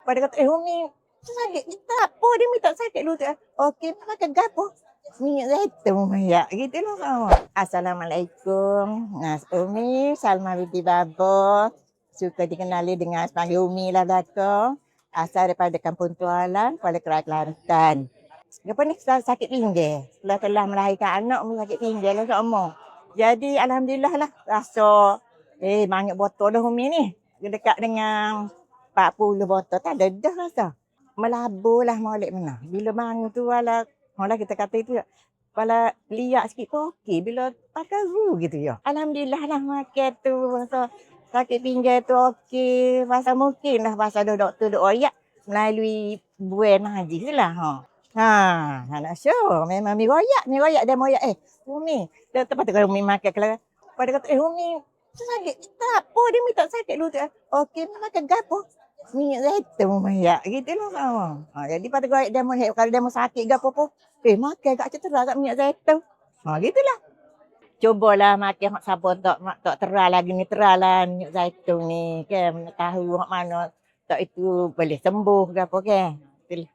Pada kata, Umi, sakit je tak apa, dia minta sakit lutut. Okey, makan gapo? Minyak zaitun ya, gitu lah sama. Assalamualaikum. Nas Umi, Salma binti Babo. Suka dikenali dengan sepanggil Umi lah belakang. Asal daripada Kampung Tualan, Kuala Kelantan. Apa ni sakit pinggir. Telah melahirkan anak, Umi sakit pinggir lah sama. Jadi alhamdulillah lah rasa banyak botol dah Umi ni. Dekat dengan 40 botol tak ada dah rasa. Melabur lah molek mana. Bila bangun tu wala kita kata itu kepala liak sikit pun okey. Bila pakai gitu ya. Alhamdulillah lah makan tu rasa sakit pinggir tu okey. Pasal mungkin lah pasal doktor duk royak melalui buai najis lah. Nak show. Memang mi royak dia moyak. Umi, dia tempat tu kalau Umi makan kalau pada kata Umi sakit tak apa dia minta sakit lutut. Okey, makan gapo? Minyak zaitun ya, gitu lah sama. Jadi pada dia kalau dia mau sakit gapo pun, makan kat cetera kat minyak zaitun. Gitulah. Cubalah makan hak sabun tak teral lagi ni teralan minyak zaitun ni kan tahu hak mana tak itu boleh sembuh gapo kan. Itulah.